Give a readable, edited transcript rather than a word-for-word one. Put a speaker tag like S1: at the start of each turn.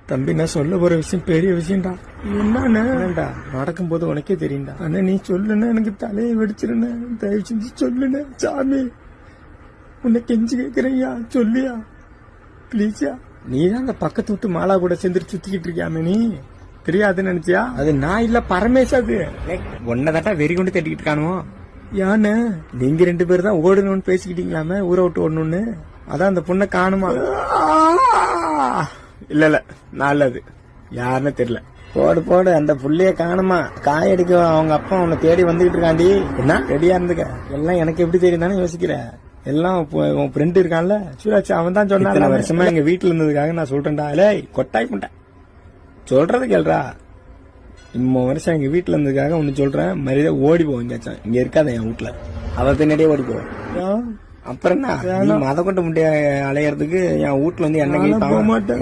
S1: தம்பி, நான் சொல்ல போற விஷயம் பெரிய விஷயம்டா. என்னடா நடக்கும்போது உனக்கே தெரியும்டா. அண்ணா நீ சொல்லுன்னா எனக்கு தலையை வெடிச்சிருண்ண. தயவு செஞ்சு சொல்லுண்ண. சாமி உன்னை கெஞ்சி கேட்கிறேன்யா, சொல்லியா பிளீஸ்யா. நீ தான் அந்த பக்கத்து விட்டு மாலா கூட சேர்ந்துட்டு சுத்திக்கிட்டு இருக்கியாமே, நீ தெரியாதுன்னு நினைச்சியா? அது நான் இல்ல, பரமேஷ். அது ஒன்னதாட்டா வெறி கொண்டு தேடிக்கிட்டு இருக்கானோ. யானு நீங்க 2 பேரும் தான் ஓடணும்னு பேசிக்கிட்டீங்களாமே, ஊரை விட்டு ஓடணும்னு. அதான் அந்த பொண்ணை காணுமா? இல்ல நல்லது, யாருன்னு தெரியல. போடு அந்த புள்ளைய காணுமா? காயடிக்க அவங்க அப்பா உன்னை தேடி வந்துகிட்டு இருக்காண்டி. என்ன ரெடியா இருந்துக்க. எல்லாம் எனக்கு எப்படி தெரியும் தானே யோசிக்கிற. எல்லாம் உன் ஃப்ரெண்டு இருக்கான்ல சூராஜ், அவன் தான் சொன்னான். வருஷமா எங்க வீட்டுல இருந்ததுக்காக நான் சொல்றேன்டா. கொட்டாய் பண்ண சொல்றது கேள்றா. இம்ம வருஷம் எங்க வீட்டுல இருந்ததுக்காக ஒன்னு சொல்றேன், மரியாதை ஓடி போ. எங்கேயாச்சும் இங்க இருக்காத என் வீட்டுல, அவ பின்னாடியே ஓடி போ. அப்புறம் என்ன, மத கொண்டு முட்டைய அலையறதுக்கு என் வீட்டுல வந்து என்ன போக மாட்டேன்.